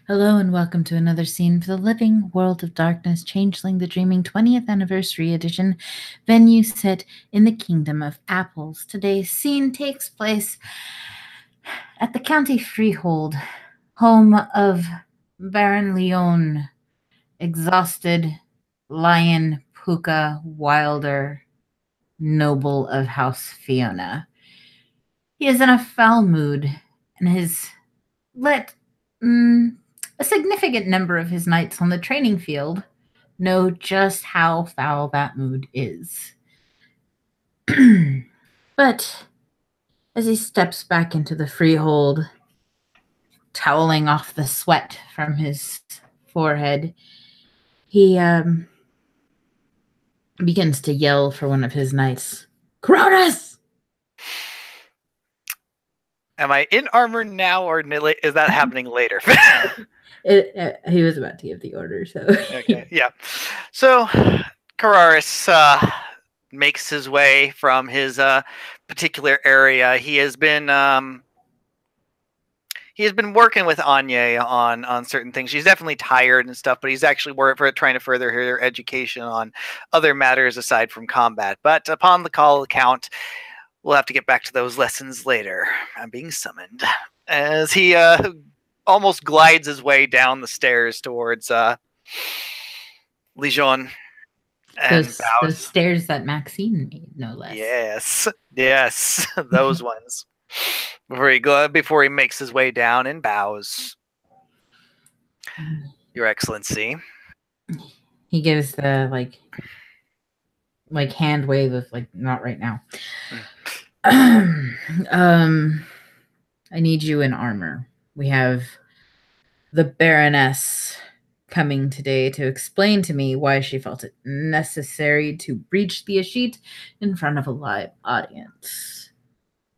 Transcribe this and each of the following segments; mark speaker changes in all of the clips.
Speaker 1: Hello and welcome to another scene for the Living World of Darkness Changeling the Dreaming 20th Anniversary Edition, venue set in the Kingdom of Apples. Today's scene takes place at the county freehold, home of Baron Leon, exhausted lion Puka Wilder, noble of House Fiona. He is in a foul mood and has let a significant number of his knights on the training field know just how foul that mood is. But as he steps back into the freehold, toweling off the sweat from his forehead, he begins to yell for one of his knights, Cronus!
Speaker 2: Am I in armor now, or is that happening later?
Speaker 1: He was about to give the order, so...
Speaker 2: Okay, yeah. So, Kararis makes his way from his particular area. He has been working with Anya on certain things. She's definitely tired and stuff, but he's actually trying to further her education on other matters aside from combat. But upon the call account, we'll have to get back to those lessons later. I'm being summoned. As he almost glides his way down the stairs towards Legion. And
Speaker 1: those stairs that Maxine made, no less.
Speaker 2: Yes, those ones. Before he makes his way down and bows. Your Excellency.
Speaker 1: He gives the like hand wave of not right now. I need you in armor. We have the Baroness coming today to explain to me why she felt it necessary to breach the Ashit in front of a live audience.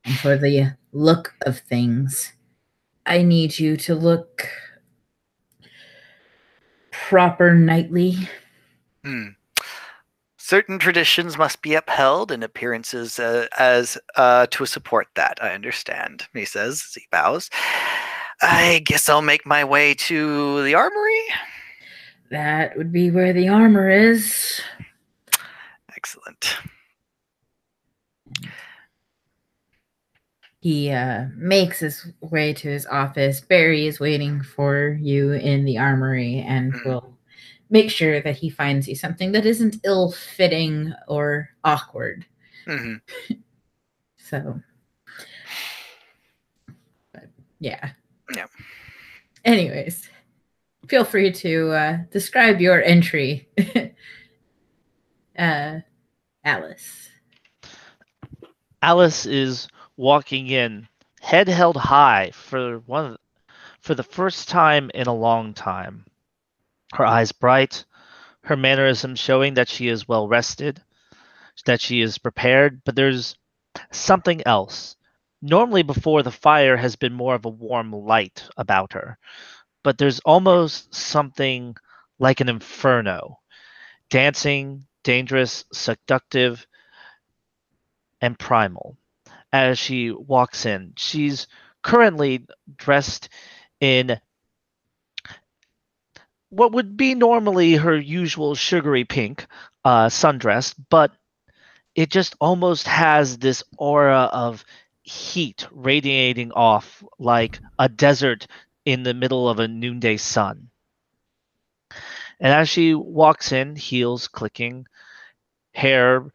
Speaker 1: And for the look of things, I need you to look proper knightly.
Speaker 2: Certain traditions must be upheld and appearances as to support that. I understand, he says as he bows. I guess I'll make my way to the armory.
Speaker 1: That would be where the armor is.
Speaker 2: Excellent.
Speaker 1: He makes his way to his office. Barry is waiting for you in the armory and will make sure that he finds you something that isn't ill-fitting or awkward. So, but yeah. Anyways, feel free to describe your entry, Alice.
Speaker 3: Alice is walking in, head held high for the first time in a long time. Her eyes bright, her mannerisms showing that she is well rested, that she is prepared, but there's something else. Normally before, the fire has been more of a warm light about her, but there's almost something like an inferno, dancing, dangerous, seductive, and primal. As she walks in, she's currently dressed in what would be normally her usual sugary pink sundress, but it just almost has this aura of heat radiating off like a desert in the middle of a noonday sun. And as she walks in, heels clicking, hair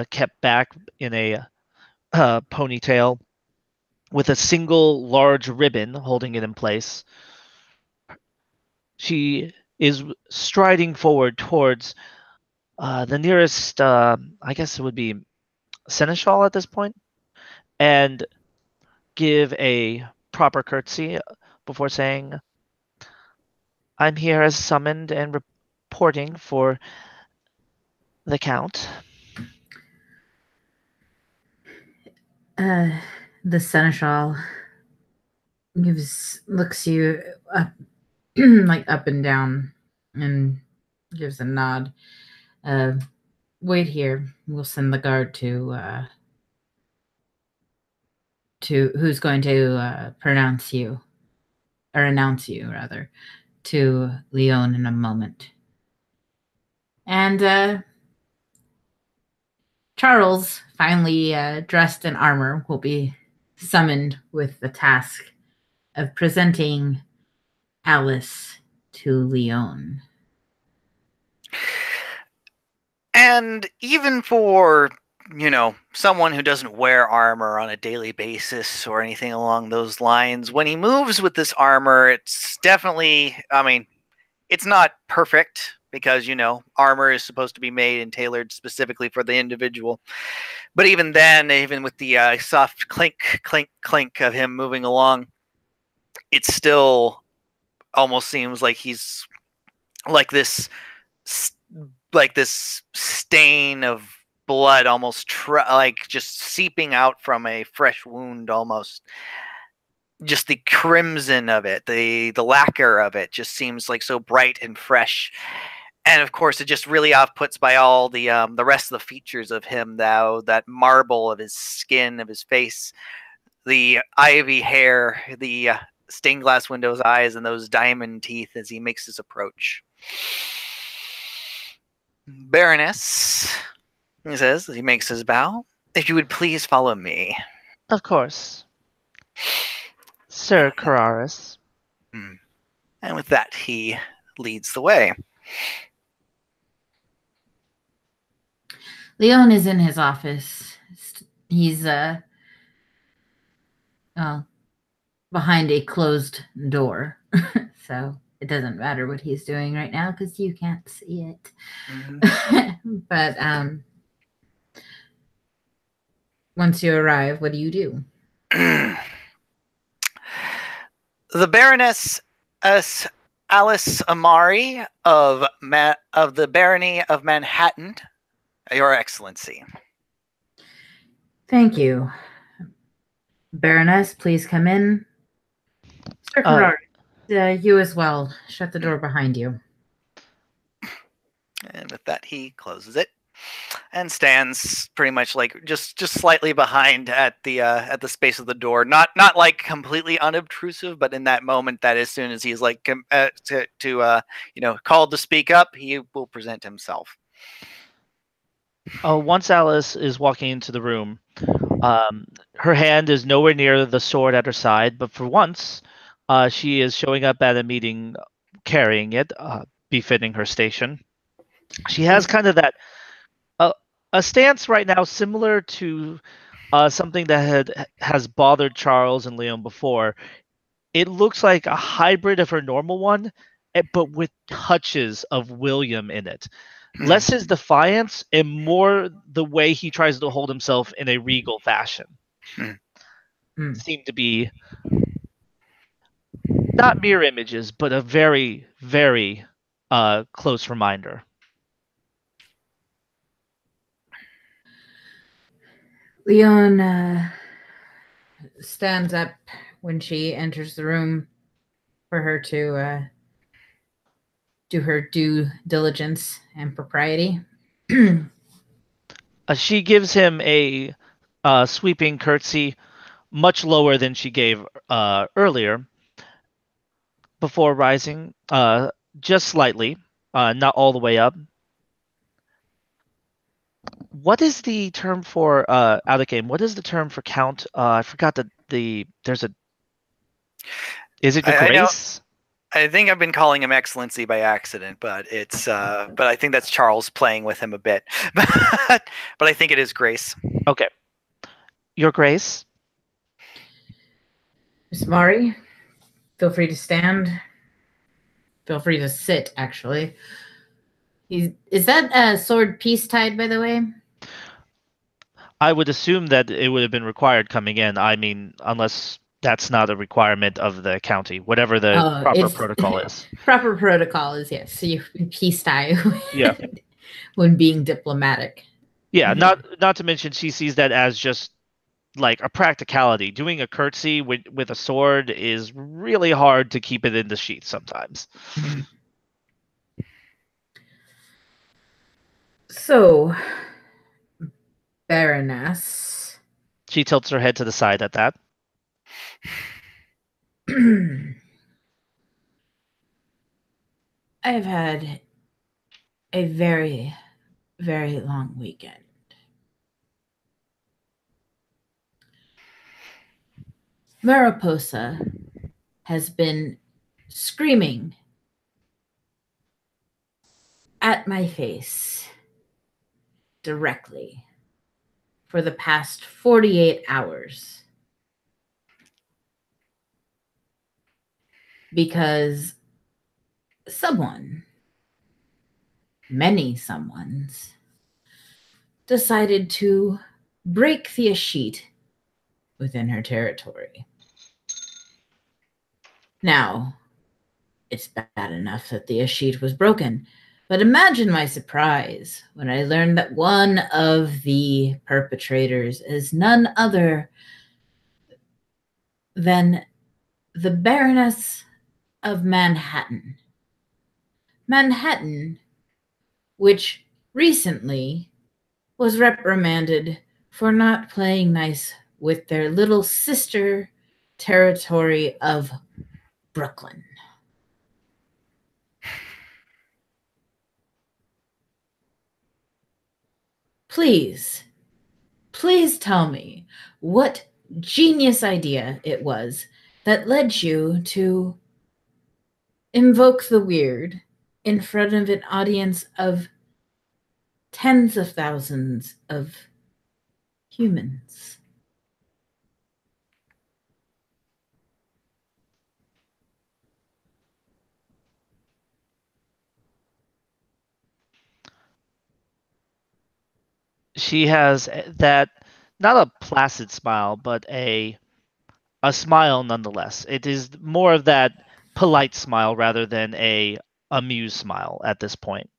Speaker 3: kept back in a ponytail with a single large ribbon holding it in place, she is striding forward towards the nearest, I guess it would be seneschal at this point, and give a proper curtsy before saying, I'm here as summoned and reporting for the Count.
Speaker 1: The seneschal looks you up, up and down, and gives a nod. Wait here. We'll send the guard to who's going to pronounce you. or announce you rather, to Leon in a moment. And Charles, finally dressed in armor, will be summoned with the task of presenting Alice to Leon.
Speaker 2: And even for, someone who doesn't wear armor on a daily basis or anything along those lines, when he moves with this armor, it's definitely, it's not perfect because, armor is supposed to be made and tailored specifically for the individual. But even then, even with the soft clink, clink, clink of him moving along, it still almost seems like he's like this stain of blood, almost like just seeping out from a fresh wound. Almost just the crimson of it, the lacquer of it just seems like so bright and fresh. And of course, it just really off puts by all the rest of the features of him, though, that marble of his skin, of his face, the ivy hair, the stained glass windows eyes, and those diamond teeth as he makes his approach. Baroness, he says as he makes his bow, if you would please follow me.
Speaker 3: Of course. Sir Cararis.
Speaker 2: And with that, he leads the way.
Speaker 1: Leon is in his office. He's behind a closed door. So it doesn't matter what he's doing right now because you can't see it. Mm-hmm. But once you arrive, what do you do?
Speaker 2: The Baroness Alice Amari of the Barony of Manhattan, Your Excellency.
Speaker 1: Thank you. Baroness, please come in. Sir Carrari, you as well. Shut the door behind you.
Speaker 2: And with that, he closes it and stands pretty much like just slightly behind at the space of the door, not like completely unobtrusive, but in that moment that as soon as he's like called to speak up, he will present himself.
Speaker 3: Once Alice is walking into the room, her hand is nowhere near the sword at her side, but for once, she is showing up at a meeting carrying it, befitting her station. She has kind of that a stance right now similar to something that has bothered Charles and Leon before. It looks like a hybrid of her normal one, but with touches of William in it. Less his defiance and more the way he tries to hold himself in a regal fashion. Seem to be not mirror images, but a very, very close reminder.
Speaker 1: Leon stands up when she enters the room for her to do her due diligence and propriety.
Speaker 3: She gives him a sweeping curtsy, much lower than she gave earlier, before rising just slightly, not all the way up. What is the term for out of game? What is the term for count? I forgot that there's a. Is it the grace?
Speaker 2: I think I've been calling him Excellency by accident, but it's but I think that's Charles playing with him a bit. But I think it is Grace.
Speaker 3: Okay. Your Grace.
Speaker 1: Miss Mari, feel free to stand. Feel free to sit, actually. Is that a sword piece tied, by the way?
Speaker 3: I would assume that it would have been required coming in. I mean, unless that's not a requirement of the county, whatever the proper protocol is.
Speaker 1: Proper protocol is, yes. So you peace tie when being diplomatic.
Speaker 3: Yeah, not to mention she sees that as just like a practicality. Doing a curtsy with a sword is really hard to keep it in the sheath sometimes.
Speaker 1: So, Baroness.
Speaker 3: She tilts her head to the side at that.
Speaker 1: I've had a very, very long weekend. Mariposa has been screaming at my face directly for the past 48 hours because someone, many someones, decided to break the escheat within her territory. Now, it's bad enough that the escheat was broken, but imagine my surprise when I learned that one of the perpetrators is none other than the Baroness of Manhattan. Manhattan, which recently was reprimanded for not playing nice with their little sister territory of Brooklyn. Please, please tell me what genius idea it was that led you to invoke the weird in front of an audience of tens of thousands of humans.
Speaker 3: She has that, not a placid smile, but a smile nonetheless. It is more of that polite smile rather than a amused smile at this point.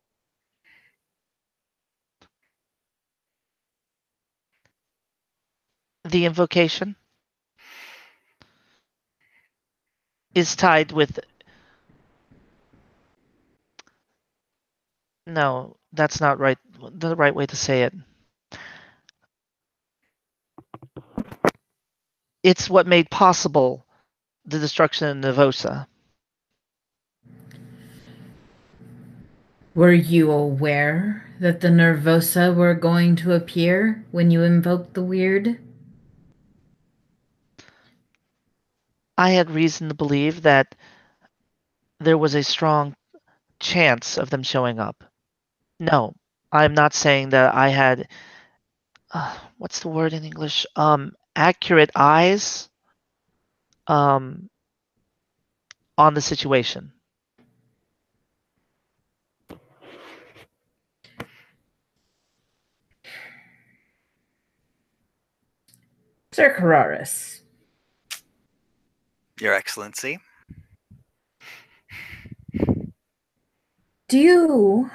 Speaker 3: The invocation is tied with... No, that's not right. The right way to say it. It's what made possible the destruction of Nervosa.
Speaker 1: Were you aware that the Nervosa were going to appear when you invoked the weird?
Speaker 3: I had reason to believe that there was a strong chance of them showing up. No, I'm not saying that I had what's the word in English? Accurate eyes on the situation.
Speaker 1: Sir Carraris.
Speaker 2: Your Excellency.
Speaker 1: Do you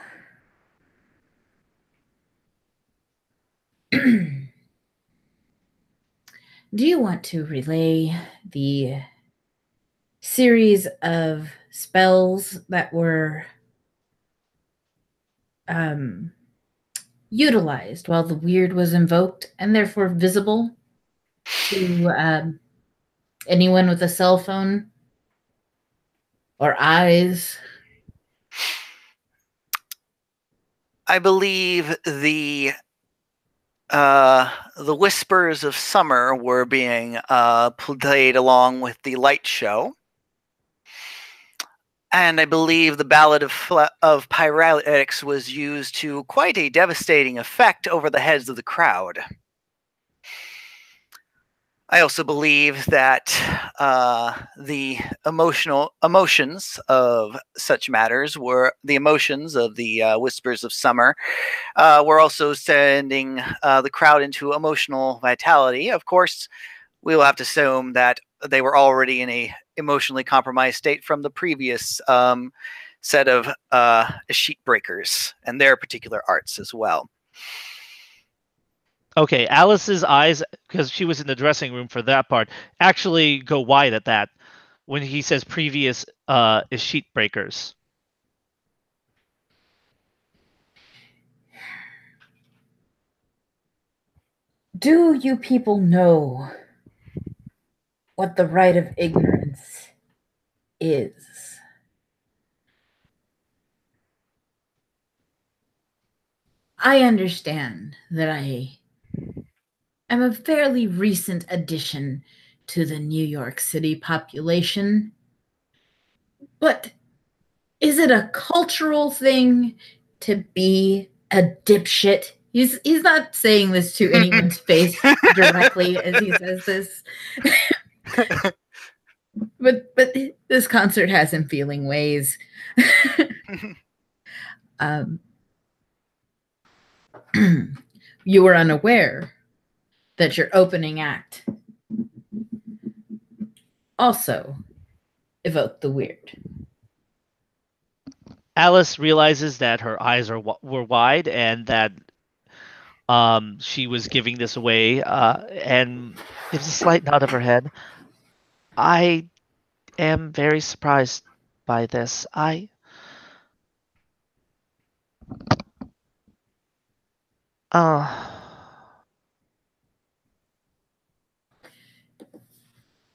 Speaker 1: do you want to relay the series of spells that were utilized while the weird was invoked and therefore visible to anyone with a cell phone or eyes?
Speaker 2: I believe the Whispers of Summer were being played along with the light show. And I believe the Ballad of Pyretics was used to quite a devastating effect over the heads of the crowd. I also believe that the emotions of such matters were the emotions of the Whispers of Summer were also sending the crowd into emotional vitality. Of course, we will have to assume that they were already in a emotionally compromised state from the previous set of sheet breakers and their particular arts as well.
Speaker 3: Okay, Alice's eyes, because she was in the dressing room for that part, actually go wide at that when he says previous sheet breakers.
Speaker 1: Do you people know what the right of ignorance is? I understand that I am a fairly recent addition to the New York City population, but is it a cultural thing to be a dipshit? He's not saying this to anyone's face directly as he says this. but this concert has him feeling ways. You were unaware that your opening act also evoked the weird.
Speaker 3: Alice realizes that her eyes were wide and that she was giving this away, and gives a slight nod of her head. I am very surprised by this.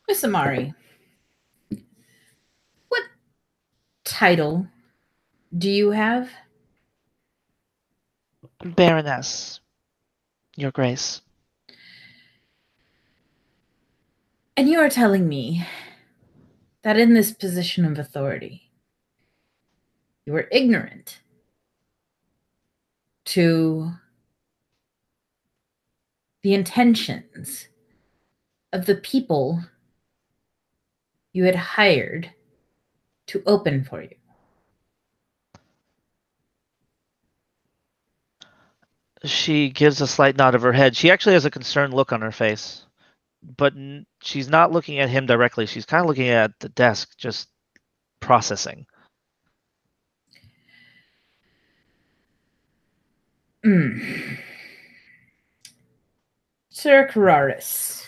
Speaker 1: Miss Amari, what title do you have?
Speaker 3: Baroness, Your Grace.
Speaker 1: And you are telling me that in this position of authority, you were ignorant to the intentions of the people you had hired to open for you.
Speaker 3: She gives a slight nod of her head. She actually has a concerned look on her face, but she's not looking at him directly. She's kind of looking at the desk, just processing.
Speaker 1: Sir Carraris,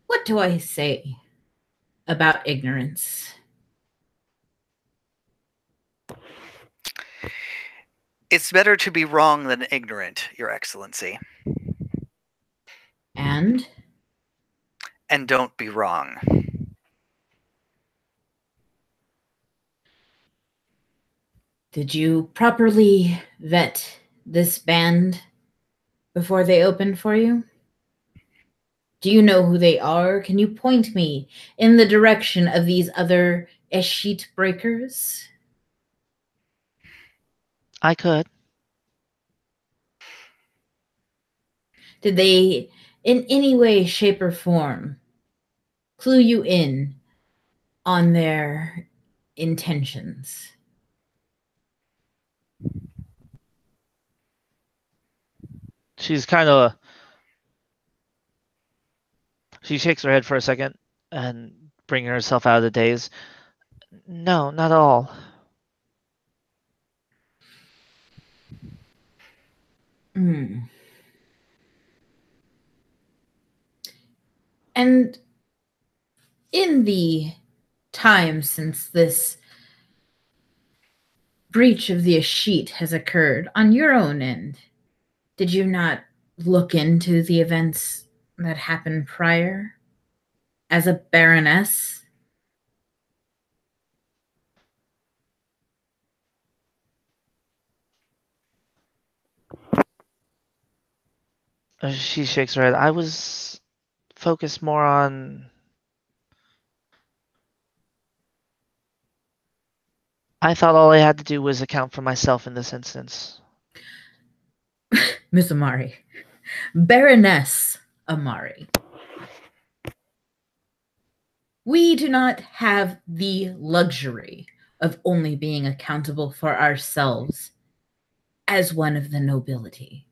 Speaker 1: what do I say about ignorance?
Speaker 2: It's better to be wrong than ignorant, Your Excellency.
Speaker 1: And
Speaker 2: don't be wrong.
Speaker 1: Did you properly vet this band before they opened for you? Do you know who they are? Can you point me in the direction of these other Eshit breakers?
Speaker 3: I could.
Speaker 1: Did they, in any way, shape, or form, clue you in on their intentions?
Speaker 3: She's kind of... She shakes her head for a second and bringing herself out of the daze. No, not at all.
Speaker 1: And in the time since this breach of the Eshit has occurred, on your own end, did you not look into the events that happened prior as a baroness?
Speaker 3: She shakes her head. I was focused more on... I thought all I had to do was account for myself in this instance.
Speaker 1: Miss Amari. Baroness Amari. We do not have the luxury of only being accountable for ourselves as one of the nobility.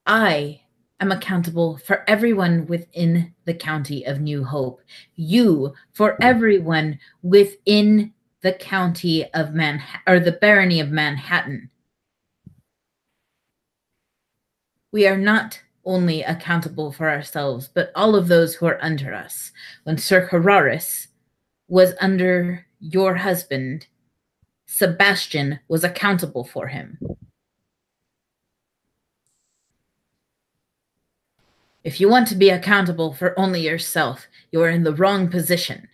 Speaker 1: I am accountable for everyone within the county of New Hope. You for everyone within the county of Manhattan, or the barony of Manhattan. We are not only accountable for ourselves, but all of those who are under us. When Sir Carraris was under your husband, Sebastian was accountable for him. If you want to be accountable for only yourself, you are in the wrong position.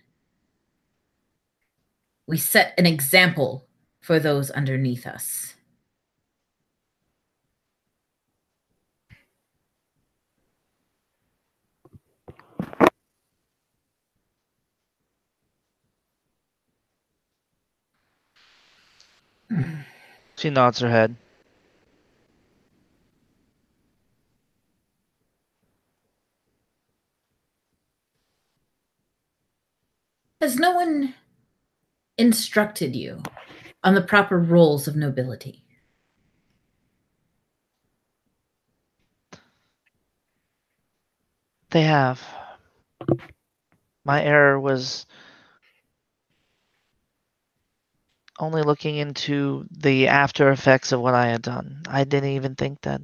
Speaker 1: We set an example for those underneath us.
Speaker 3: She nods her head.
Speaker 1: Has no one instructed you on the proper roles of nobility?
Speaker 3: They have. My error was only looking into the after effects of what I had done. I didn't even think that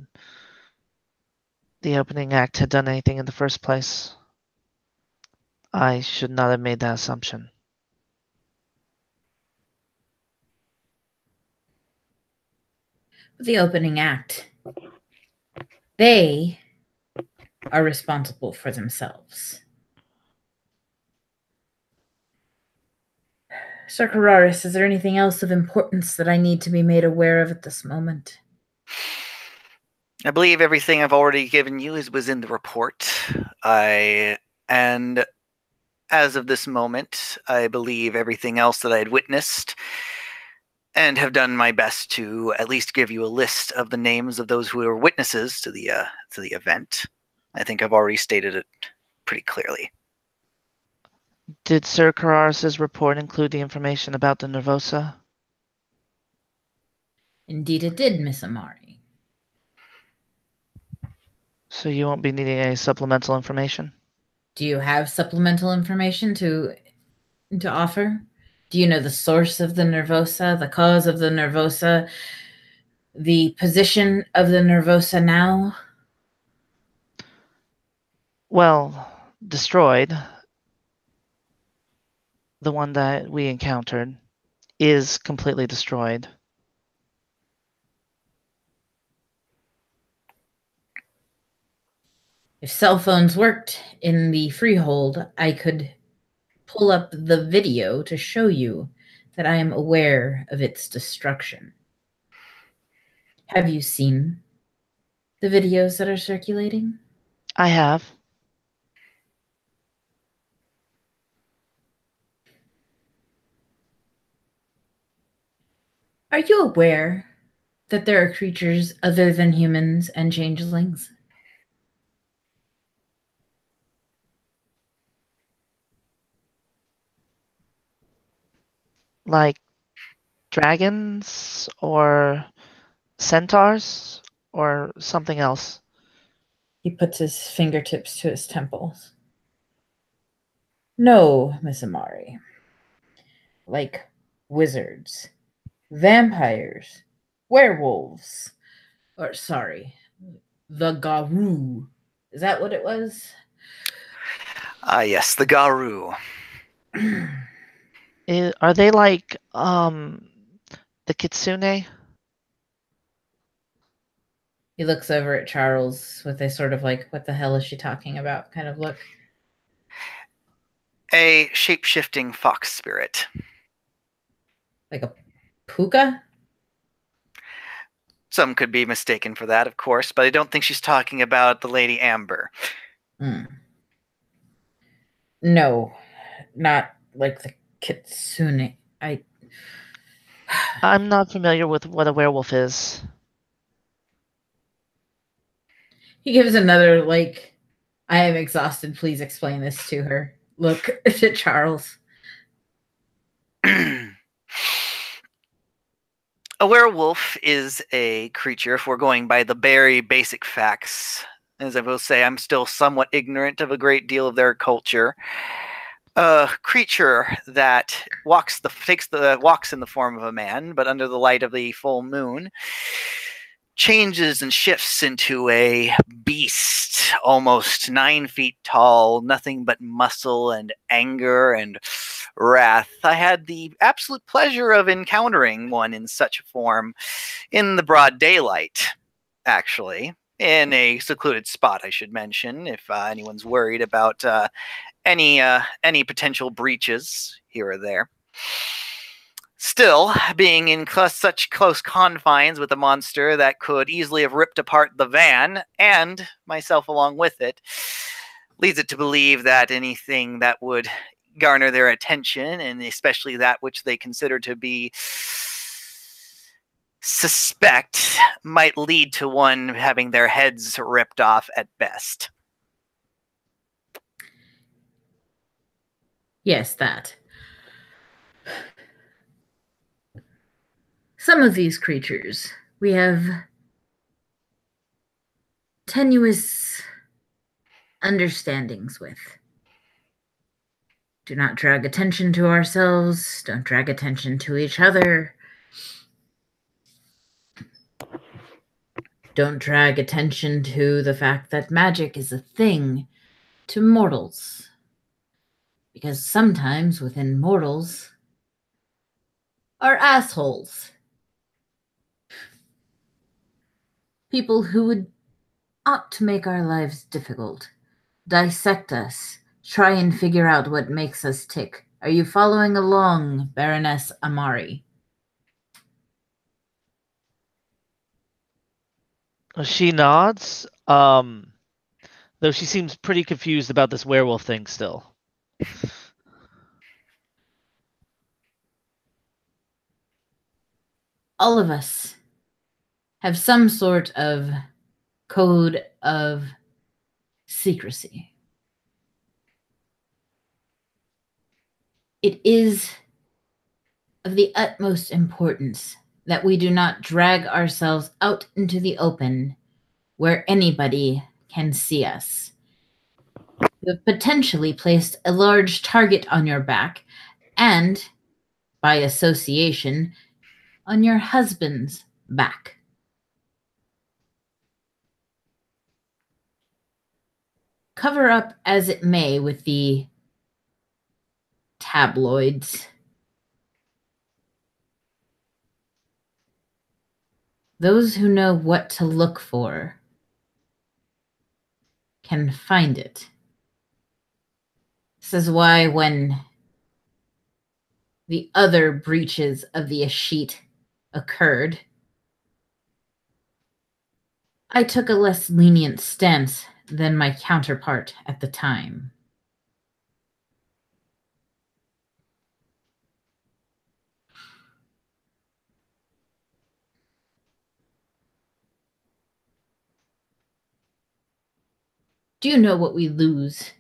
Speaker 3: the opening act had done anything in the first place. I should not have made that assumption.
Speaker 1: The opening act. They are responsible for themselves. Sir Carraris, is there anything else of importance that I need to be made aware of at this moment?
Speaker 2: I believe everything I've already given you was in the report. And as of this moment, I believe everything else that I had witnessed and have done my best to at least give you a list of the names of those who were witnesses to the event. I think I've already stated it pretty clearly.
Speaker 3: Did Sir Carraris' report include the information about the Nervosa?
Speaker 1: Indeed it did, Miss Amari.
Speaker 3: So you won't be needing any supplemental information?
Speaker 1: Do you have supplemental information to offer? Do you know the source of the Nervosa, the cause of the Nervosa, the position of the Nervosa now?
Speaker 3: Well, destroyed, the one that we encountered, is completely destroyed.
Speaker 1: If cell phones worked in the freehold, I could pull up the video to show you that I am aware of its destruction. Have you seen the videos that are circulating?
Speaker 3: I have.
Speaker 1: Are you aware that there are creatures other than humans and changelings?
Speaker 3: Like dragons or centaurs or something else?
Speaker 1: He puts his fingertips to his temples. No, Miss Amari. Like wizards, vampires, werewolves, or sorry, the Garou. Is that what it was?
Speaker 2: Yes, the Garou.
Speaker 3: Are they like the kitsune?
Speaker 1: He looks over at Charles with a sort of like, what the hell is she talking about kind of look.
Speaker 2: A shape-shifting fox spirit.
Speaker 1: Like a puka?
Speaker 2: Some could be mistaken for that, of course, but I don't think she's talking about the Lady Amber.
Speaker 1: No, not like the kitsune.
Speaker 3: I'm not familiar with what a werewolf is.
Speaker 1: He gives another, like, I am exhausted. Please explain this to her. Look to Charles.
Speaker 2: A werewolf is a creature, if we're going by the very basic facts. As I will say, I'm still somewhat ignorant of a great deal of their culture. A creature that walks in the form of a man, but under the light of the full moon, changes and shifts into a beast, almost 9 feet tall, nothing but muscle and anger and wrath. I had the absolute pleasure of encountering one in such a form in the broad daylight, actually, in a secluded spot, I should mention, if anyone's worried about any potential breaches here or there. Still, being in such close confines with a monster that could easily have ripped apart the van, and myself along with it, leads it to believe that anything that would garner their attention, and especially that which they consider to be suspect might lead to one having their heads ripped off at best.
Speaker 1: Yes, that. Some of these creatures we have tenuous understandings with. Do not drag attention to ourselves, don't drag attention to each other. Don't drag attention to the fact that magic is a thing to mortals. Because sometimes within mortals are assholes. People who would ought to make our lives difficult, dissect us, try and figure out what makes us tick. Are you following along, Baroness Amari?
Speaker 3: She nods, though she seems pretty confused about this werewolf thing still.
Speaker 1: All of us have some sort of code of secrecy. It is of the utmost importance that we do not drag ourselves out into the open where anybody can see us. You have potentially placed a large target on your back and, by association, on your husband's back. Cover up as it may with the tabloids, those who know what to look for can find it. This is why when the other breaches of the Ashit occurred, I took a less lenient stance than my counterpart at the time. Do you know what we lose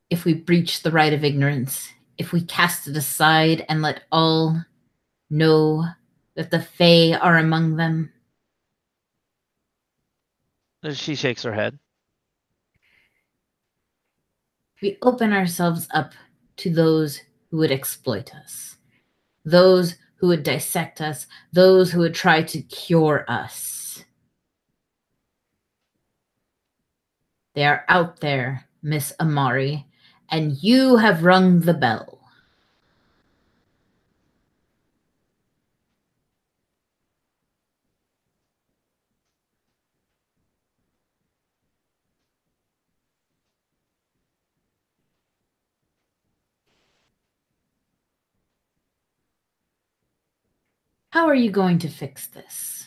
Speaker 1: if we breach the right of ignorance, if we cast it aside and let all know that the Fae are among them?
Speaker 3: She shakes her head.
Speaker 1: We open ourselves up to those who would exploit us, those who would dissect us, those who would try to cure us. They are out there, Miss Amari, and you have rung the bell. How are you going to fix this?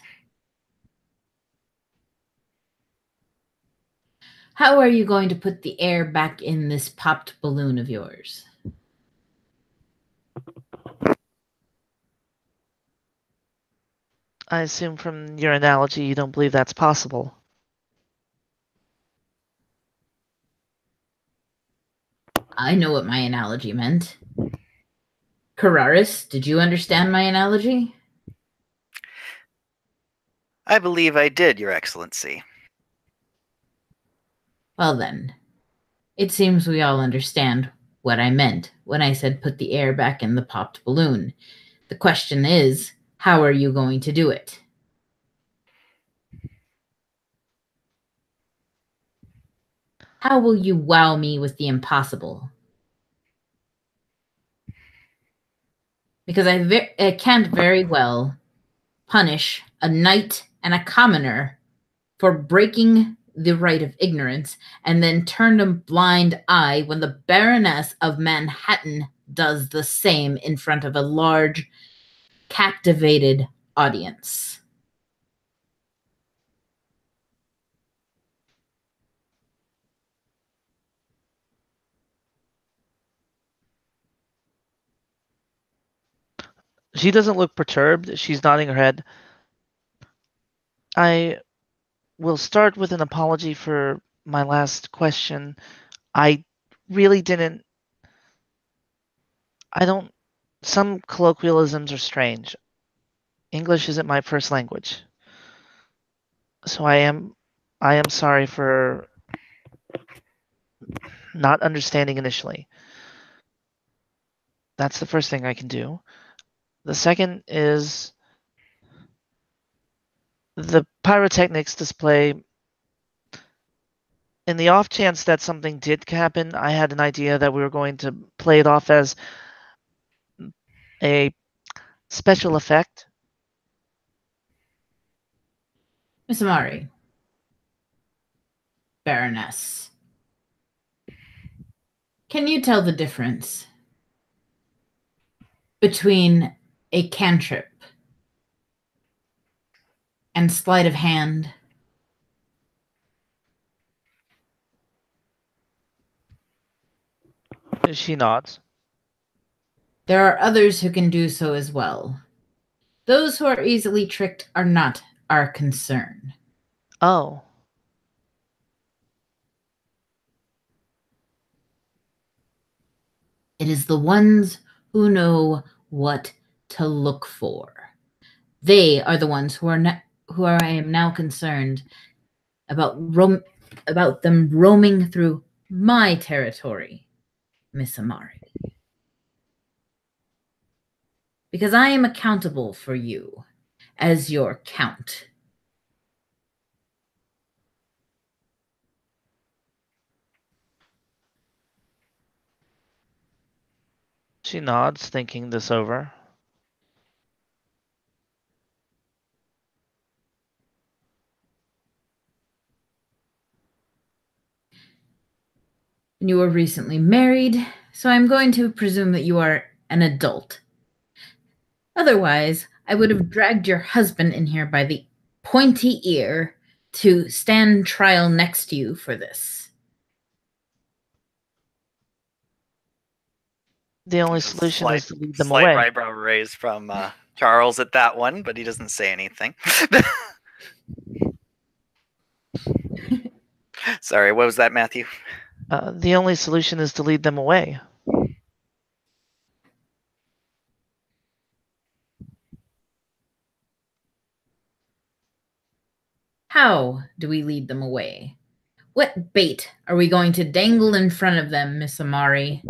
Speaker 1: How are you going to put the air back in this popped balloon of yours?
Speaker 3: I assume from your analogy you don't believe that's possible.
Speaker 1: I know what my analogy meant. Kararis, did you understand my analogy?
Speaker 2: I believe I did, Your Excellency.
Speaker 1: Well then, it seems we all understand what I meant when I said put the air back in the popped balloon. The question is, how are you going to do it? How will you wow me with the impossible? Because I can't very well punish a knight and a commoner for breaking the right of ignorance and then turn a blind eye when the Baroness of Manhattan does the same in front of a large, captivated audience.
Speaker 3: She doesn't look perturbed. She's nodding her head. I will start with an apology for my last question. I really didn't. I don't. Some colloquialisms are strange. English isn't my first language. So I am sorry for not understanding initially. That's the first thing I can do. The second is the pyrotechnics display. In the off chance that something did happen, I had an idea that we were going to play it off as a special effect.
Speaker 1: Miss Amari, Baroness, can you tell the difference between a cantrip and sleight of hand?
Speaker 3: She nods.
Speaker 1: There are others who can do so as well. Those who are easily tricked are not our concern.
Speaker 3: Oh,
Speaker 1: It is the ones who know what to look for. They are the ones who I am now concerned about about them roaming through my territory, Miss Amari. Because I am accountable for you as your count.
Speaker 3: she nods, thinking this over.
Speaker 1: You were recently married, so I'm going to presume that you are an adult. Otherwise, I would have dragged your husband in here by the pointy ear to stand trial next to you for this.
Speaker 3: The only
Speaker 2: There's a
Speaker 3: solution is to lead them
Speaker 2: slight
Speaker 3: away.
Speaker 2: eyebrow raise from Charles at that one, but he doesn't say anything. Sorry, what was that, Matthew?
Speaker 3: The only solution is to lead them away.
Speaker 1: How do we lead them away? What bait are we going to dangle in front of them, Miss Amari?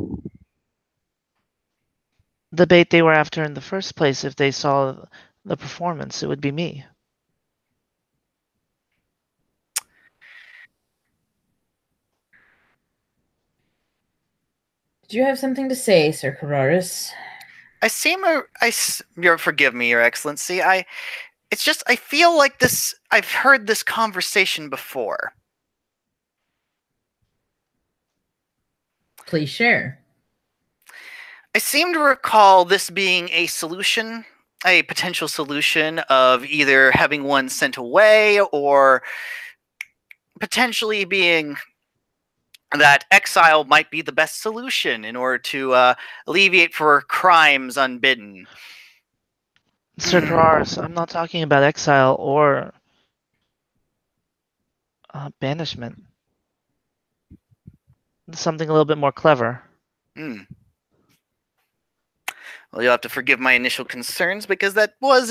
Speaker 3: The bait they were after in the first place, if they saw the performance, it would be me.
Speaker 1: Did you have something to say, Sir Cararis?
Speaker 2: Forgive me, Your Excellency. It's just, I feel like this, I've heard this conversation before.
Speaker 1: Please share.
Speaker 2: I seem to recall this being a solution, a potential solution of either having one sent away or potentially being that exile might be the best solution in order to alleviate for crimes unbidden.
Speaker 3: Sir Cararis, I'm not talking about exile or banishment. Something a little bit more clever.
Speaker 2: Hmm. Well, you'll have to forgive my initial concerns because that was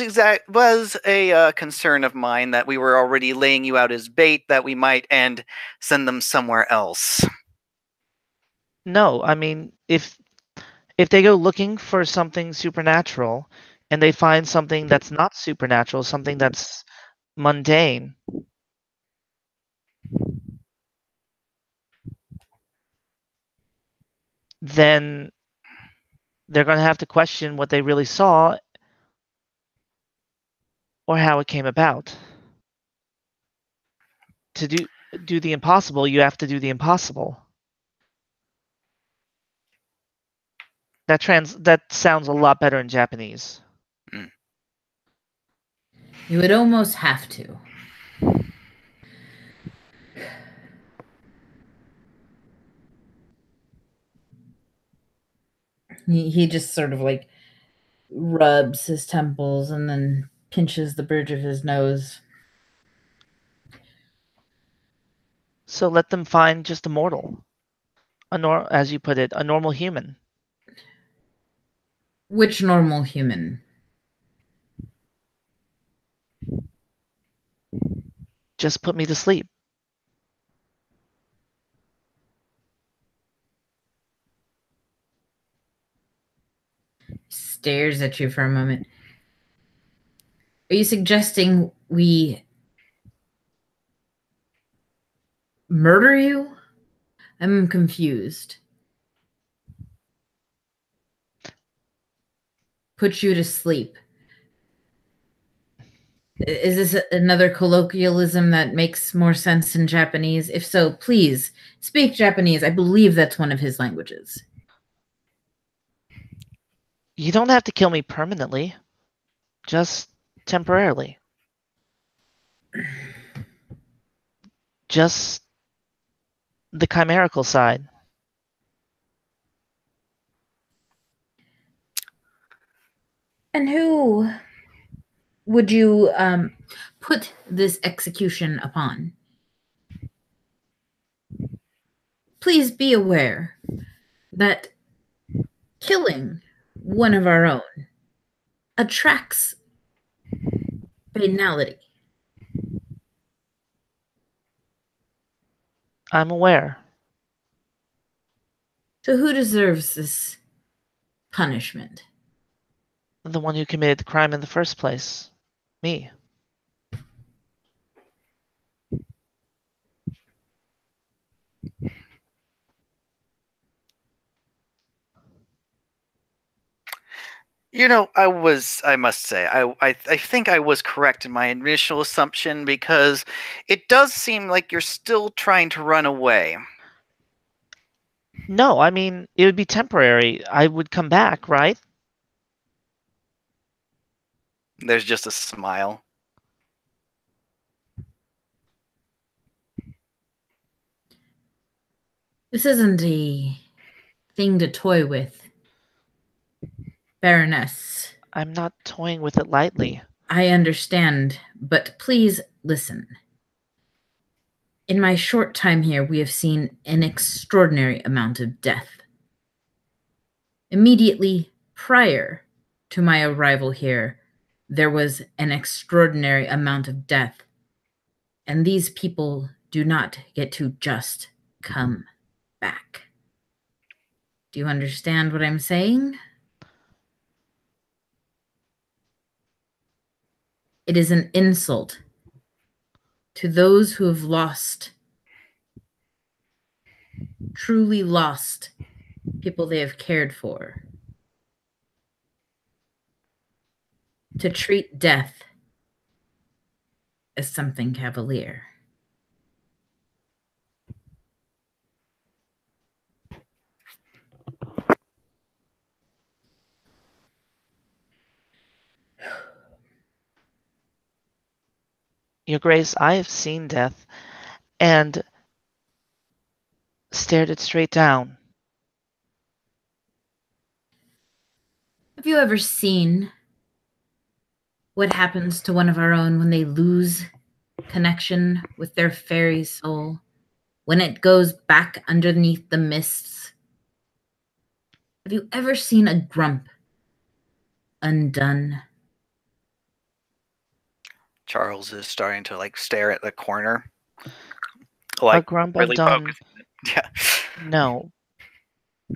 Speaker 2: a concern of mine that we were already laying you out as bait that we might send them somewhere else.
Speaker 3: No, I mean if they go looking for something supernatural and they find something that's not supernatural, something that's mundane, then they're going to have to question what they really saw or how it came about. To do the impossible, you have to do the impossible. That sounds a lot better in Japanese.
Speaker 2: Mm.
Speaker 1: You would almost have to. He just sort of like rubs his temples and then pinches the bridge of his nose.
Speaker 3: So let them find just a mortal. As you put it, a normal human.
Speaker 1: Which normal human?
Speaker 3: Just put me to sleep.
Speaker 1: Stares at you for a moment. Are you suggesting we murder you? I'm confused. Put you to sleep. Is this another colloquialism that makes more sense in Japanese? If so, please speak Japanese. I believe that's one of his languages.
Speaker 3: You don't have to kill me permanently. Just temporarily. Just the chimerical side.
Speaker 1: And who would you put this execution upon? Please be aware that killing one of our own attracts banality.
Speaker 3: I'm aware.
Speaker 1: So who deserves this punishment?
Speaker 3: The one who committed the crime in the first place. Me.
Speaker 2: I must say, I think I was correct in my initial assumption, because it does seem like you're still trying to run away.
Speaker 3: No, I mean, it would be temporary. I would come back, right?
Speaker 2: There's just a smile.
Speaker 1: This isn't a thing to toy with, Baroness.
Speaker 3: I'm not toying with it lightly.
Speaker 1: I understand, but please listen. In my short time here, we have seen an extraordinary amount of death. Immediately prior to my arrival here, there was an extraordinary amount of death. And these people do not get to just come back. Do you understand what I'm saying? It is an insult to those who have lost, truly lost, people they have cared for, to treat death as something cavalier.
Speaker 3: Your Grace, I have seen death and stared it straight down.
Speaker 1: Have you ever seen what happens to one of our own when they lose connection with their fairy soul? When it goes back underneath the mists? Have you ever seen a grump undone?
Speaker 2: Charles is starting to stare at the corner.
Speaker 3: A grump
Speaker 2: really
Speaker 3: I've done.
Speaker 2: focused. Yeah.
Speaker 3: No.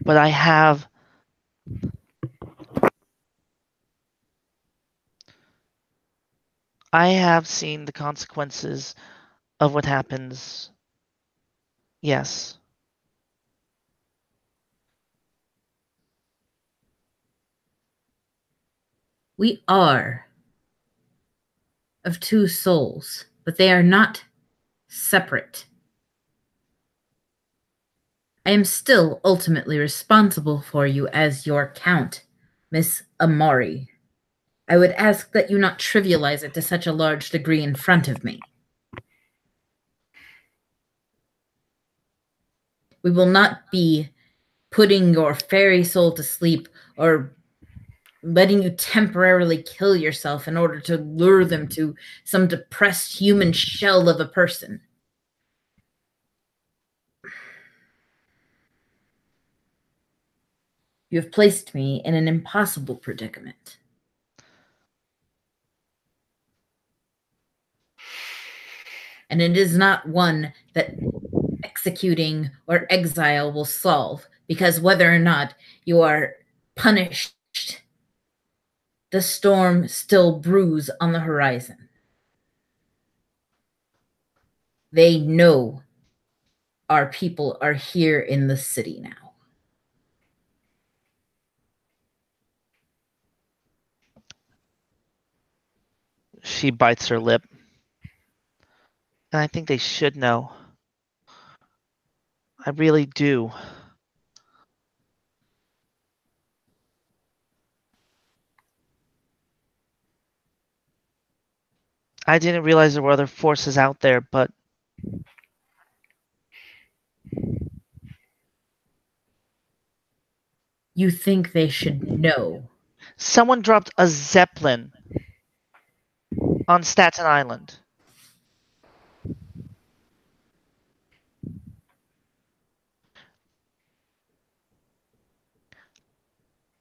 Speaker 3: But I have. I have seen the consequences of what happens. Yes.
Speaker 1: We are of two souls, but they are not separate. I am still ultimately responsible for you as your count, Miss Amari. I would ask that you not trivialize it to such a large degree in front of me. We will not be putting your fairy soul to sleep or letting you temporarily kill yourself in order to lure them to some depressed human shell of a person. You have placed me in an impossible predicament. And it is not one that executing or exile will solve, because whether or not you are punished, the storm still brews on the horizon. They know our people are here in the city now.
Speaker 3: She bites her lip. And I think they should know. I really do. I didn't realize there were other forces out there, but
Speaker 1: You think they should know.
Speaker 3: someone dropped a Zeppelin on Staten Island.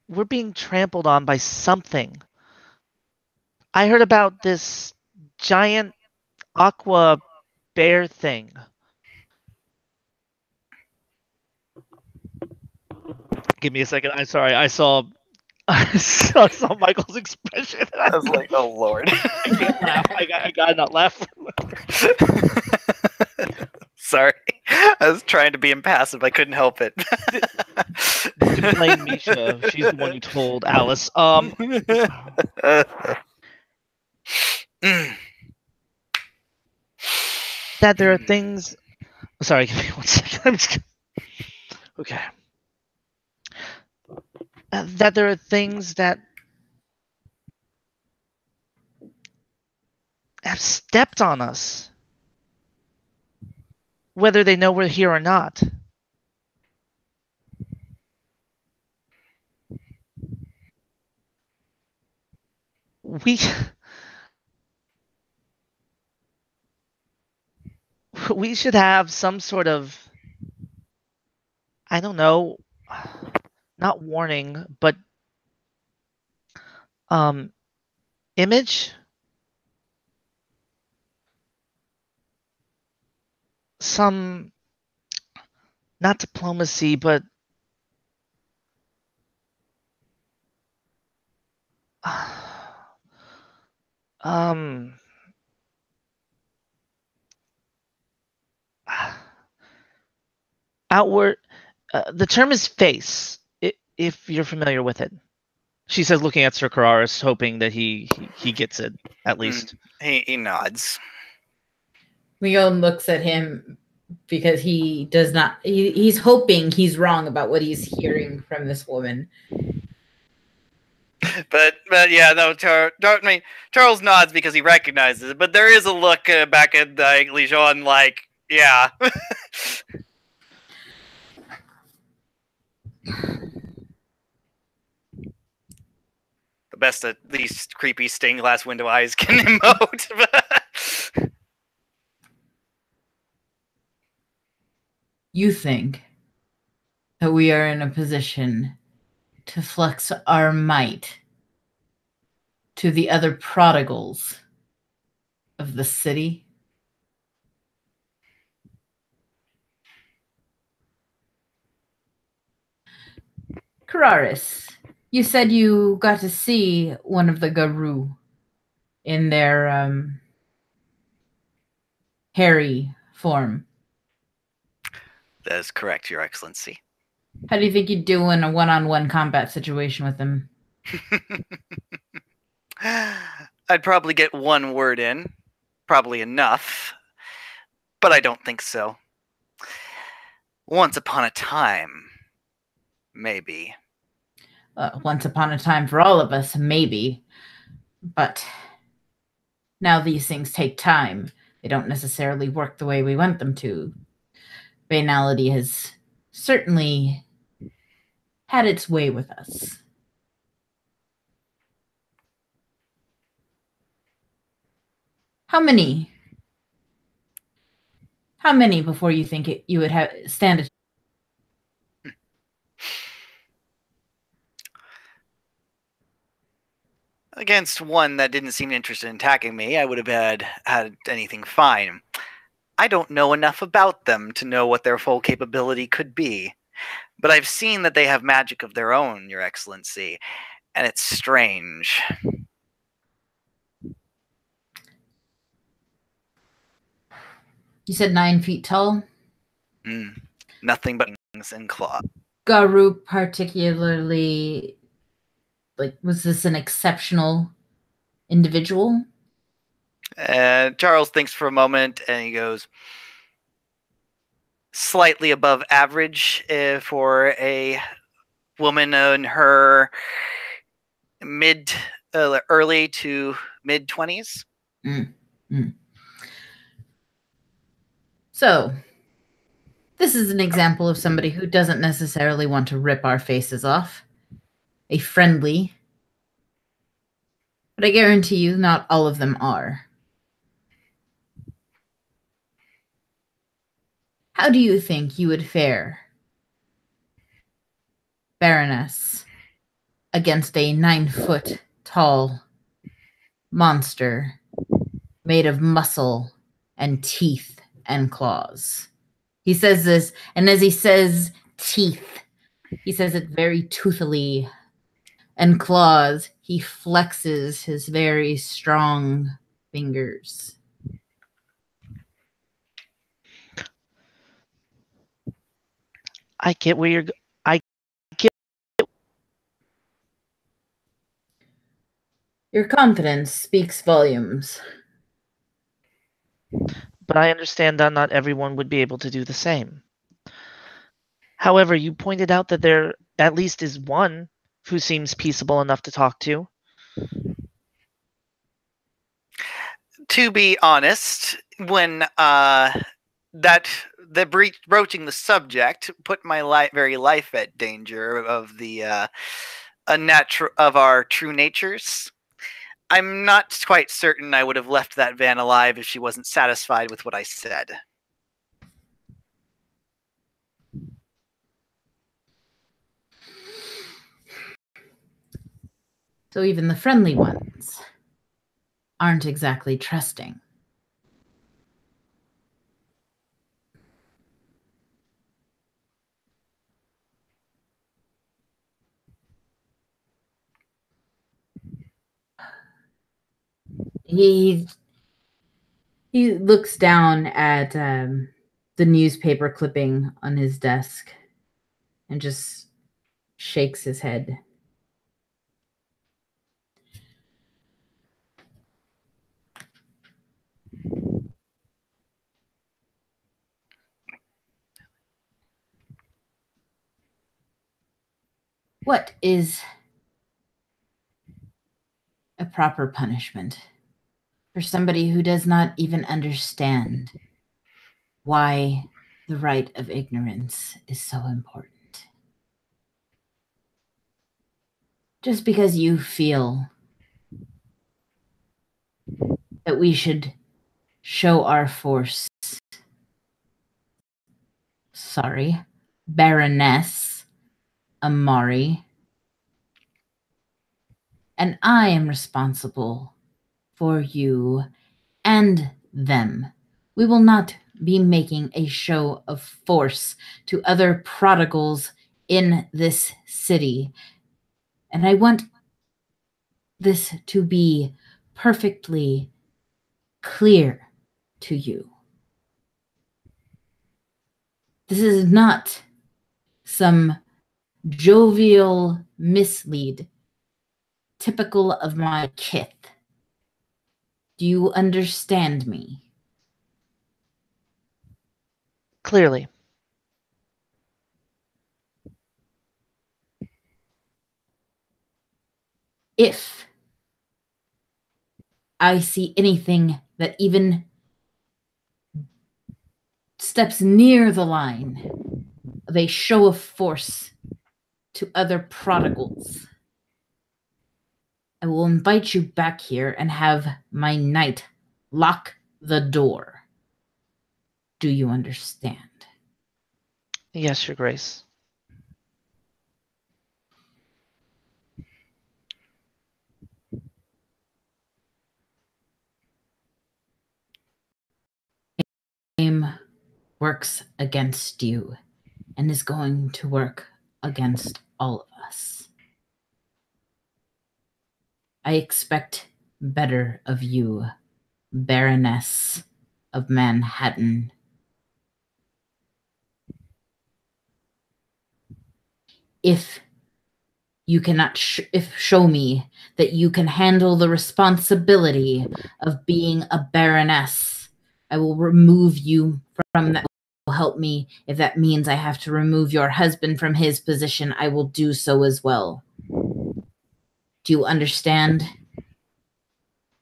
Speaker 3: We're being trampled on by something. I heard about this giant aqua bear thing. Give me a second. I'm sorry. I saw Michael's expression.
Speaker 2: I was like, oh Lord.
Speaker 3: I can't laugh. I gotta not laugh.
Speaker 2: Sorry. I was trying to be impassive. I couldn't help it.
Speaker 3: You blame Misha. She's the one who told Alice. That there are things. Sorry, give me 1 second. I'm just... Okay. That there are things that have stepped on us, whether they know we're here or not. We should have some sort of, I don't know, not warning, but image, some, not diplomacy, but outward. The term is face, if you're familiar with it. She says, looking at Sir Kararis, hoping that he gets it, at least.
Speaker 2: He nods.
Speaker 1: Leon looks at him because he does not, he's hoping he's wrong about what he's hearing from this woman.
Speaker 2: But yeah, no, Charles nods because he recognizes it, but there is a look back at Lejeune like, yeah. The best that these creepy stained glass window eyes can emote.
Speaker 1: You think that we are in a position to flex our might to the other prodigals of the city? Kararis, you said you got to see one of the Garou in their hairy form.
Speaker 2: That is correct, Your Excellency.
Speaker 1: How do you think you'd do in a one-on-one combat situation with them?
Speaker 2: I'd probably get one word in. Probably enough. But I don't think so. Once upon a time, maybe.
Speaker 1: Once upon a time for all of us, maybe. But now these things take time. They don't necessarily work the way we want them to. Banality has certainly had its way with us. How many? How many before you think you would have stand a
Speaker 2: Against one that didn't seem interested in attacking me, I would have had anything fine. I don't know enough about them to know what their full capability could be. But I've seen that they have magic of their own, Your Excellency, and it's strange.
Speaker 1: You said 9 feet tall?
Speaker 2: Nothing but wings and claws.
Speaker 1: Garu particularly, like, was this an exceptional individual?
Speaker 2: Charles thinks for a moment and he goes, slightly above average for a woman in her early to mid 20s.
Speaker 1: So, this is an example of somebody who doesn't necessarily want to rip our faces off. A friendly, but I guarantee you not all of them are. How do you think you would fare, Baroness, against a 9-foot tall monster made of muscle and teeth and claws? He says this, and as he says teeth, he says it very toothily, and claws, he flexes his very strong fingers.
Speaker 3: I get where you're.
Speaker 1: Your confidence speaks volumes.
Speaker 3: But I understand that not everyone would be able to do the same. However, you pointed out that there at least is one who seems peaceable enough to talk to.
Speaker 2: To be honest, when broaching the subject put my very life at danger of the of our true natures, I'm not quite certain I would have left that van alive if she wasn't satisfied with what I said.
Speaker 1: So even the friendly ones aren't exactly trusting. He looks down at the newspaper clipping on his desk and just shakes his head. What is a proper punishment for somebody who does not even understand why the right of ignorance is so important? Just because you feel that we should show our force, Baroness Amari, and I am responsible for you and them. We will not be making a show of force to other prodigals in this city. And I want this to be perfectly clear to you. This is not some jovial mislead typical of my kith. Do you understand me?
Speaker 3: Clearly.
Speaker 1: If I see anything that even steps near the line of a show of force to other prodigals, I will invite you back here and have my knight Lock the door. Do you understand?
Speaker 3: Yes, Your Grace.
Speaker 1: Game works against you and is going to work against all of us. I expect better of you, Baroness of Manhattan. If you cannot show me that you can handle the responsibility of being a baroness, I will remove you from that. Will help me. If that means I have to remove your husband from his position, I will do so as well. Do you understand?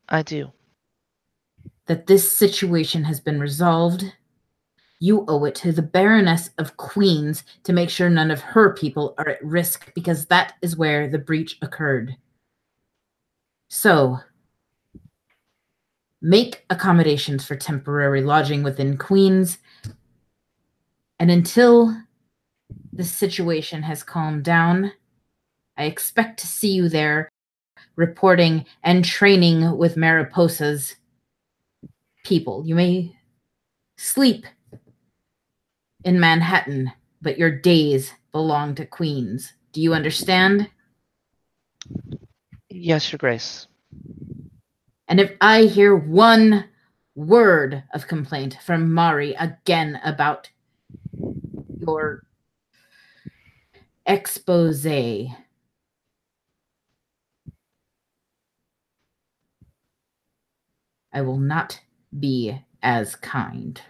Speaker 3: I do.
Speaker 1: That this situation has been resolved. You owe it to the Baroness of Queens to make sure none of her people are at risk, because that is where the breach occurred. So, make accommodations for temporary lodging within Queens, and until the situation has calmed down, I expect to see you there reporting and training with Mariposa's people. You may sleep in Manhattan, but your days belong to Queens. Do you understand?
Speaker 3: Yes, Your Grace.
Speaker 1: And if I hear one word of complaint from Mari again about your expose, I will not be as kind.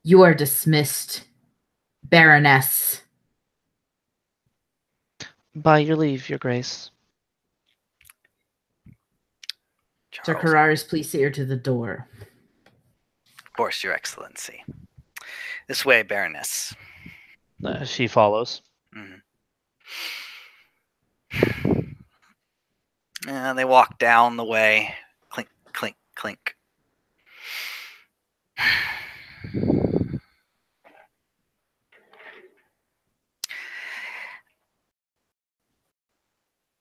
Speaker 1: You are dismissed, Baroness.
Speaker 3: By your leave, Your Grace.
Speaker 1: Sir
Speaker 2: Charles.
Speaker 1: Carraris, please steer to the door.
Speaker 2: Of course, Your Excellency. This way, Baroness.
Speaker 3: She follows.
Speaker 2: And they walk down the way. Clink, clink, clink.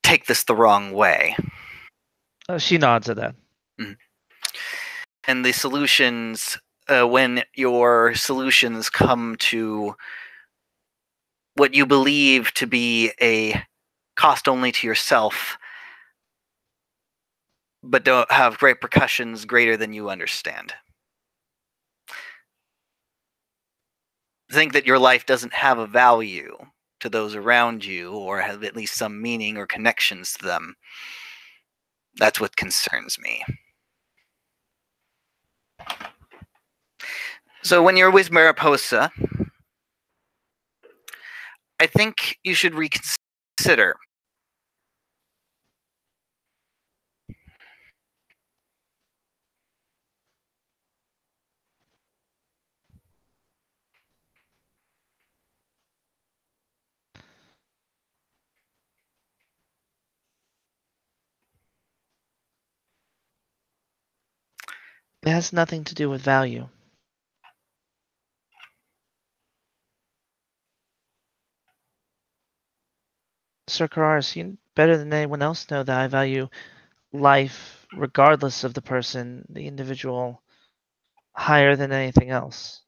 Speaker 2: Take this the wrong way.
Speaker 3: She nods at that.
Speaker 2: And the solutions, when your solutions come to what you believe to be a cost only to yourself, but don't have repercussions greater than you understand. Think that your life doesn't have a value to those around you, or have at least some meaning or connections to them. That's what concerns me. So when you're with Mariposa, I think you should reconsider.
Speaker 3: It has nothing to do with value. Sir Carraris, you better than anyone else know that I value life, regardless of the person, the individual, higher than anything else.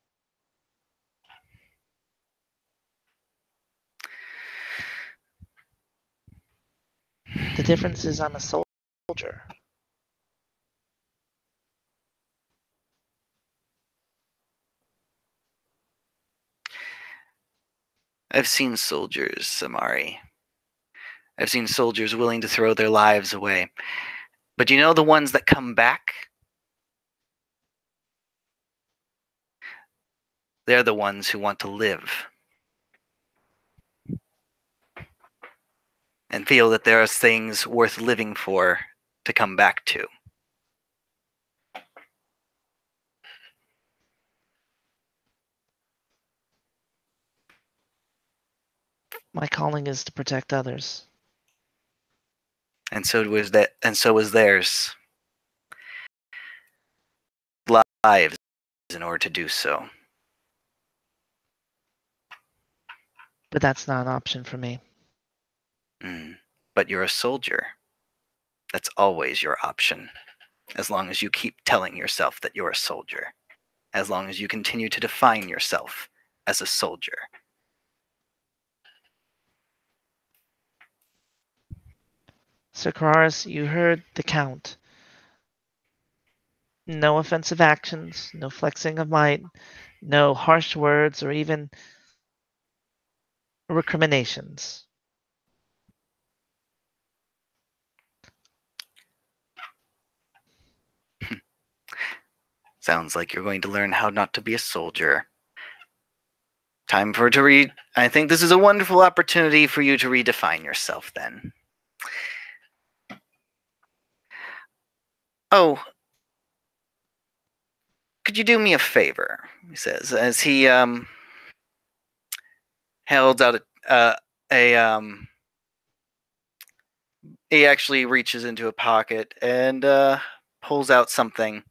Speaker 3: The difference is I'm a soldier.
Speaker 2: I've seen soldiers, Samari. I've seen soldiers willing to throw their lives away. But you know the ones that come back? They're the ones who want to live. And feel that there are things worth living for to come back to.
Speaker 3: My calling is to protect others.
Speaker 2: And so was that, and so was theirs. Lives in order to do so.
Speaker 3: But that's not an option for me.
Speaker 2: But you're a soldier. That's always your option. As long as you keep telling yourself that you're a soldier. As long as you continue to define yourself as a soldier.
Speaker 3: Sir Kararis, you heard the count. No offensive actions, no flexing of might, no harsh words or even recriminations.
Speaker 2: Sounds like you're going to learn how not to be a soldier. Time for to read. I think this is a wonderful opportunity for you to redefine yourself then. Oh, could you do me a favor? He says as he held out he actually reaches into a pocket and pulls out something.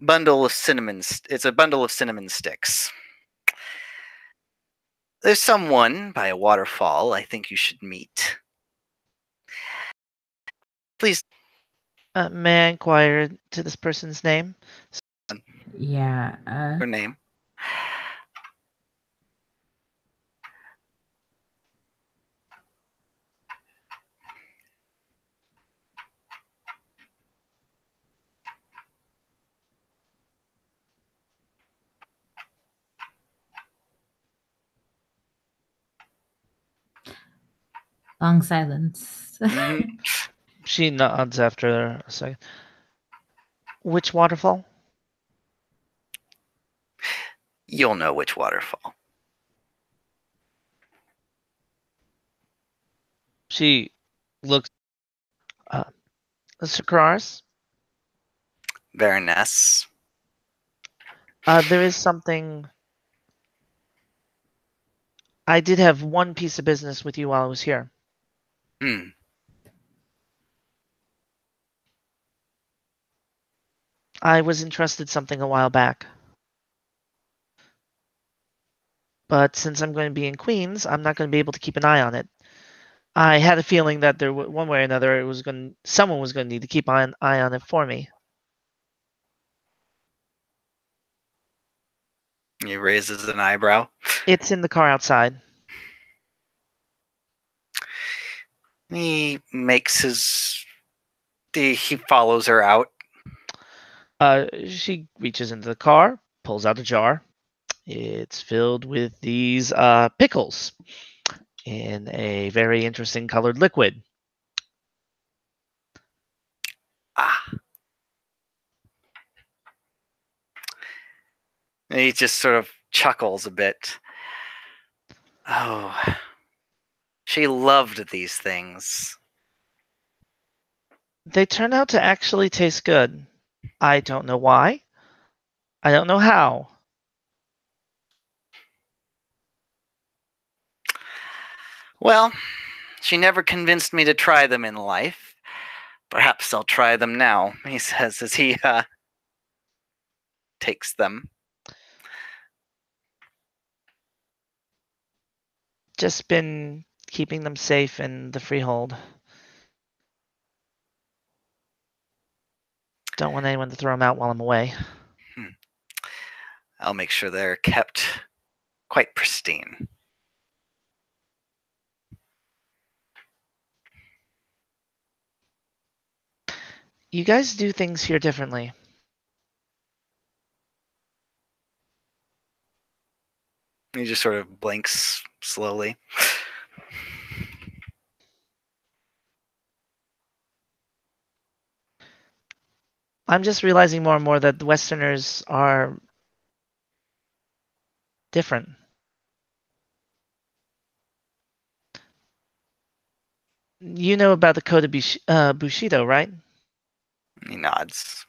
Speaker 2: Bundle of cinnamon. It's a bundle of cinnamon sticks. There's someone by a waterfall I think you should meet. Please.
Speaker 3: May I inquire to this person's name?
Speaker 1: Yeah.
Speaker 2: Her name.
Speaker 1: Long silence.
Speaker 2: Mm-hmm.
Speaker 3: She nods after a second. Which waterfall?
Speaker 2: You'll know which waterfall.
Speaker 3: She looks. Sir Kararis?
Speaker 2: Baroness.
Speaker 3: There is something. I did have one piece of business with you while I was here. I was entrusted something a while back. But since I'm going to be in Queens, I'm not going to be able to keep an eye on it. I had a feeling that there, one way or another, someone was going to need to keep an eye on it for me.
Speaker 2: He raises an eyebrow.
Speaker 3: It's in the car outside.
Speaker 2: He makes his. He follows her out.
Speaker 3: She reaches into the car, pulls out a jar. It's filled with these pickles in a very interesting colored liquid.
Speaker 2: And he just sort of chuckles a bit. Oh, she loved these things.
Speaker 3: They turn out to actually taste good. I don't know why. I don't know how.
Speaker 2: Well, she never convinced me to try them in life. Perhaps I'll try them now, he says as he takes them.
Speaker 3: Just been keeping them safe in the freehold. Don't want anyone to throw them out while I'm away.
Speaker 2: I'll make sure they're kept quite pristine.
Speaker 3: You guys do things here differently.
Speaker 2: He just sort of blinks slowly.
Speaker 3: I'm just realizing more and more that the Westerners are different. You know about the Code of Bushido, right?
Speaker 2: He nods.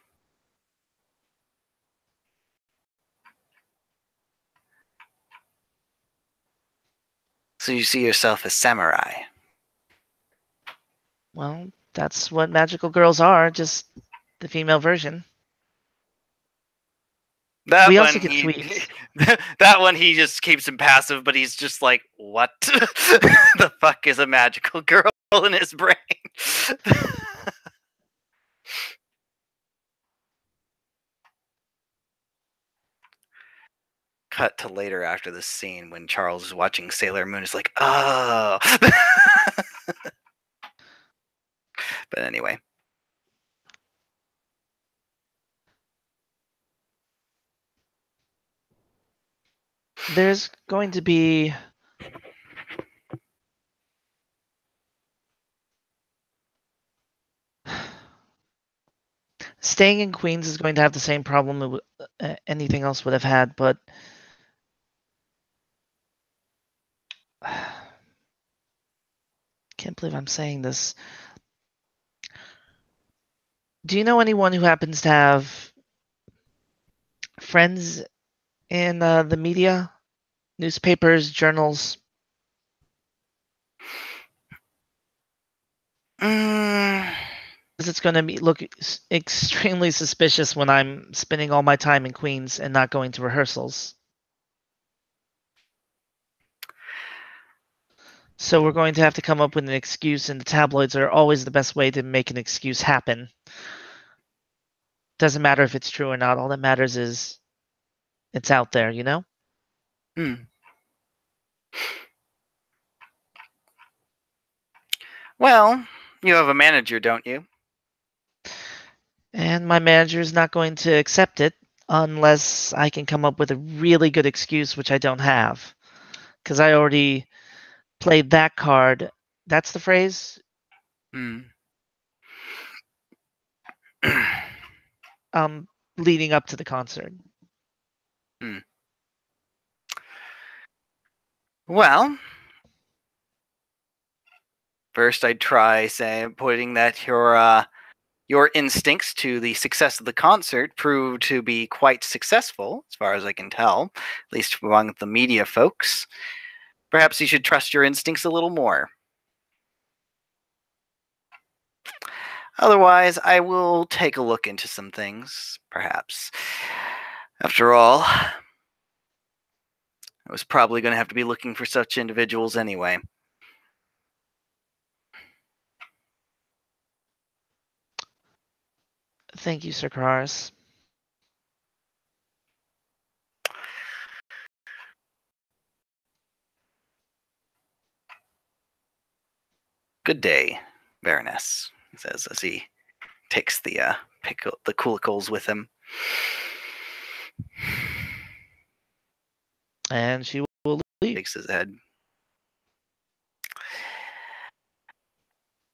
Speaker 2: So you see yourself as samurai.
Speaker 3: Well, that's what magical girls are, just the female version.
Speaker 2: That
Speaker 3: We
Speaker 2: one
Speaker 3: also get
Speaker 2: he
Speaker 3: tweets.
Speaker 2: that one he just keeps him passive, but he's just like, what the fuck is a magical girl in his brain? Cut to later after the scene when Charles is watching Sailor Moon. Is like, oh. But anyway.
Speaker 3: There's going to be staying in Queens is going to have the same problem anything else would have had, but can't believe I'm saying this. Do you know anyone who happens to have friends in the media, newspapers, journals? Because it's going to look extremely suspicious when I'm spending all my time in Queens and not going to rehearsals. So we're going to have to come up with an excuse, and the tabloids are always the best way to make an excuse happen. Doesn't matter if it's true or not. All that matters is it's out there, you know?
Speaker 2: Well, you have a manager, don't you?
Speaker 3: And my manager is not going to accept it unless I can come up with a really good excuse, which I don't have. Because I already played that card. That's the phrase? Leading up to the concert.
Speaker 2: Well, first I'd try putting that your instincts to the success of the concert proved to be quite successful, as far as I can tell, at least among the media folks. Perhaps you should trust your instincts a little more. Otherwise, I will take a look into some things, perhaps. After all, I was probably going to have to be looking for such individuals anyway.
Speaker 3: Thank you, Sir Kararis.
Speaker 2: Good day, Baroness, he says as he takes the coolicles with him.
Speaker 3: And she will leave.
Speaker 2: Shakes his head.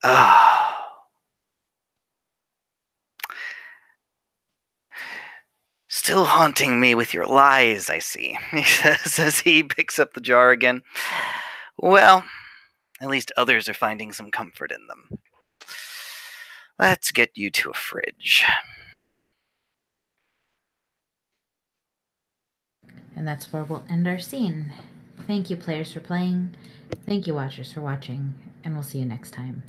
Speaker 2: Oh. Still haunting me with your lies, I see, he says as he picks up the jar again. Well, at least others are finding some comfort in them. Let's get you to a fridge.
Speaker 1: And that's where we'll end our scene. Thank you, players, for playing. Thank you, watchers, for watching. And we'll see you next time.